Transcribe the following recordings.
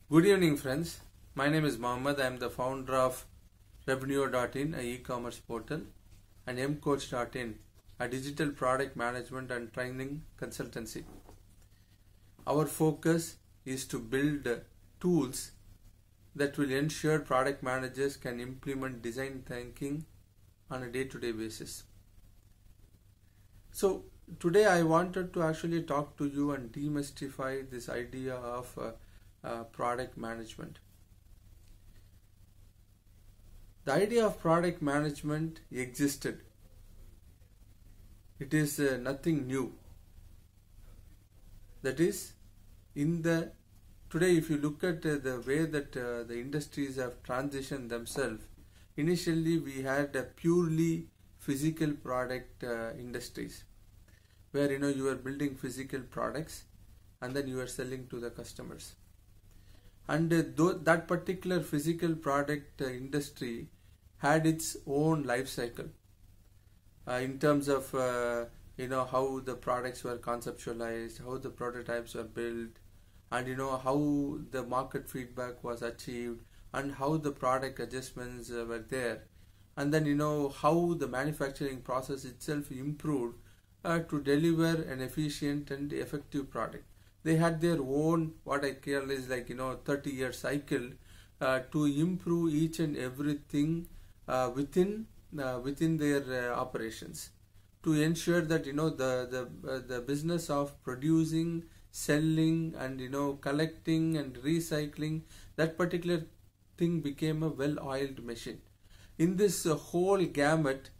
Good evening, friends. My name is Mohammed. I am the founder of Revenue.in, an e-commerce portal, and mcoach.in, a digital product management and training consultancy. Our focus is to build tools that will ensure product managers can implement design thinking on a day-to-day basis. So today I wanted to actually talk to you and demystify this idea of product management. The idea of product management existed. It is nothing new. That is, today if you look at the way that the industries have transitioned themselves, initially we had a purely physical product industries where you were building physical products and then you were selling to the customers. And that particular physical product industry had its own life cycle in terms of how the products were conceptualized, how the prototypes were built, and how the market feedback was achieved, and how the product adjustments were there, and then how the manufacturing process itself improved to deliver an efficient and effective product. They had their own, what I call is 30-year cycle to improve each and everything within their operations, to ensure that the business of producing, selling, and collecting and recycling, that particular thing became a well-oiled machine. In this whole gamut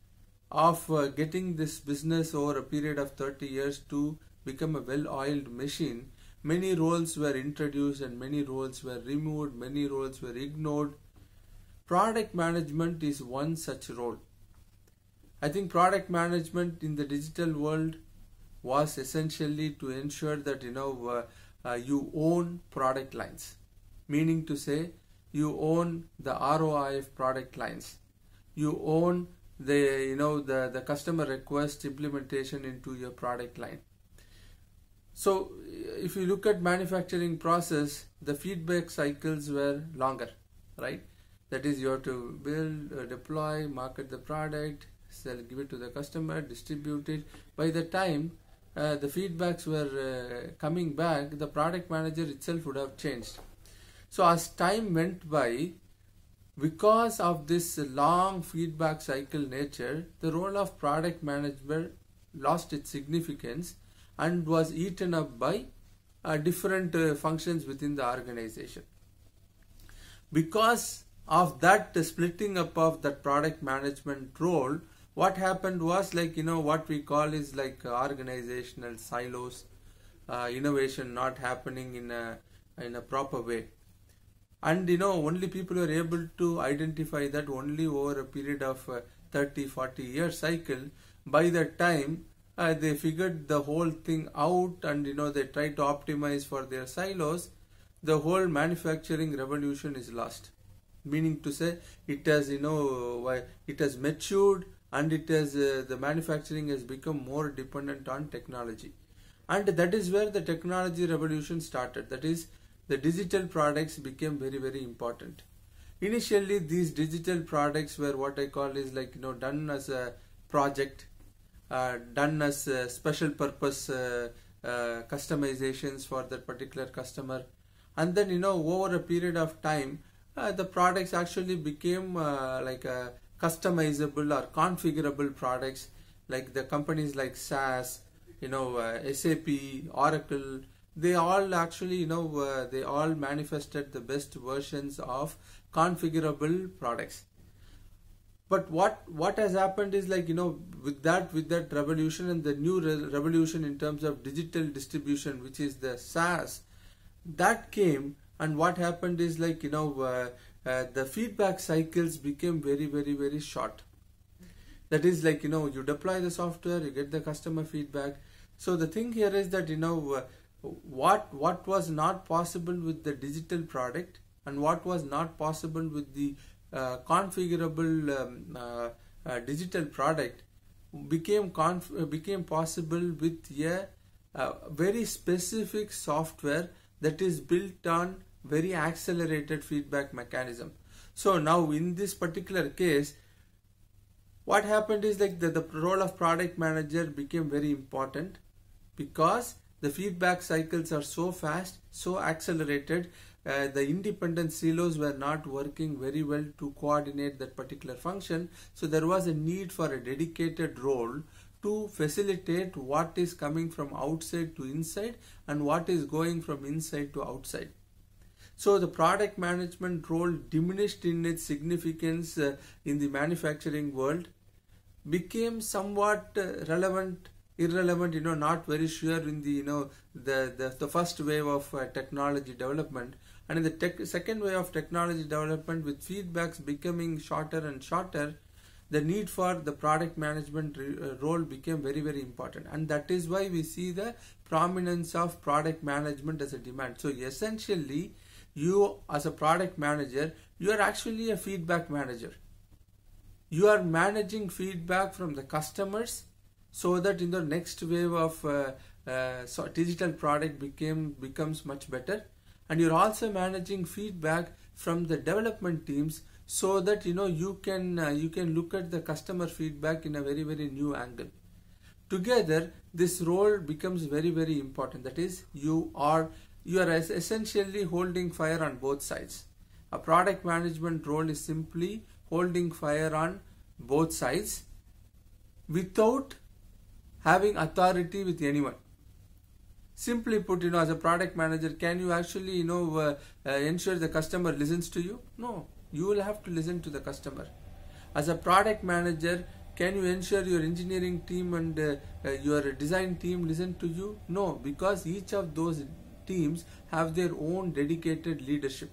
of getting this business over a period of 30 years to become a well-oiled machine, many roles were introduced and many roles were removed, many roles were ignored. Product management is one such role. I think product management in the digital world was essentially to ensure that you own product lines, meaning to say you own the ROI of product lines, you own the customer request implementation into your product line. So if you look at manufacturing process, the feedback cycles were longer, right? That is, you have to build, deploy, market the product, sell, give it to the customer, distribute it. By the time the feedbacks were coming back, the product manager itself would have changed. So as time went by, because of this long feedback cycle nature, the role of product manager lost its significance and was eaten up by different functions within the organization. Because of that splitting up of that product management role, what happened was what we call is organizational silos, innovation not happening in a proper way. And only people were able to identify that only over a period of 30-40 year cycle. By that time they figured the whole thing out, and they tried to optimize for their silos. The whole manufacturing revolution is lost, meaning to say it has it has matured, and it has the manufacturing has become more dependent on technology. And that is where the technology revolution started. That is, the digital products became very, very important. Initially these digital products were what I call is done as a project, done as special purpose customizations for that particular customer. And then over a period of time the products actually became customizable or configurable products, like the companies like SAS, SAP, Oracle. They all actually they all manifested the best versions of configurable products. But what has happened is with that revolution and the new revolution in terms of digital distribution, which is the SaaS, that came, and what happened is the feedback cycles became very, very, very short. That is you deploy the software, you get the customer feedback. So the thing here is that what was not possible with the digital product and what was not possible with the configurable digital product became possible with a very specific software that is built on very accelerated feedback mechanism. So now in this particular case, what happened is like the role of product manager became very important, because the feedback cycles are so fast, so accelerated. The independent silos were not working very well to coordinate that particular function. So there was a need for a dedicated role to facilitate what is coming from outside to inside and what is going from inside to outside. So the product management role diminished in its significance in the manufacturing world, became somewhat irrelevant, not very sure in the, the first wave of technology development. And in the second wave of technology development, with feedbacks becoming shorter and shorter, the need for the product management role became very, very important. And that is why we see the prominence of product management as a demand. So essentially, you as a product manager, you are actually a feedback manager. You are managing feedback from the customers so that in the next wave of digital product becomes much better. And you're also managing feedback from the development teams so that you can look at the customer feedback in a very, very new angle. Together, this role becomes very, very important. That is, you are essentially holding fire on both sides. A product management role is simply holding fire on both sides without having authority with anyone. Simply put, as a product manager, can you actually ensure the customer listens to you? No, you will have to listen to the customer. As a product manager, can you ensure your engineering team and your design team listen to you? No, because each of those teams have their own dedicated leadership.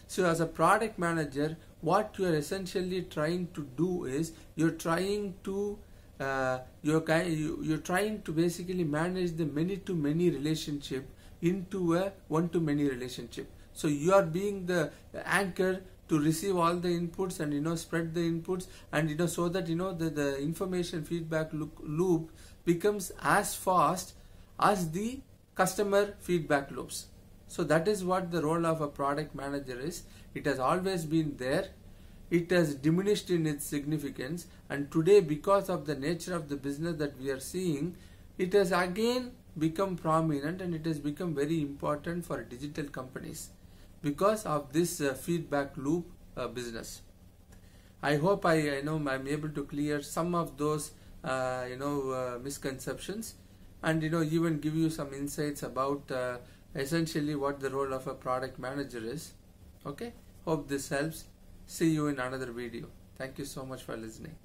So as a product manager, what you are essentially trying to do is you're trying to basically manage the many-to-many relationship into a one-to-many relationship. So you are being the anchor to receive all the inputs and spread the inputs, and so that the information feedback loop becomes as fast as the customer feedback loops. So that is what the role of a product manager is. It has always been there. It has diminished in its significance, and today, because of the nature of the business that we are seeing, it has again become prominent, and it has become very important for digital companies because of this feedback loop business. I hope I'm able to clear some of those misconceptions, and even give you some insights about essentially what the role of a product manager is. Okay, hope this helps. See you in another video. Thank you so much for listening.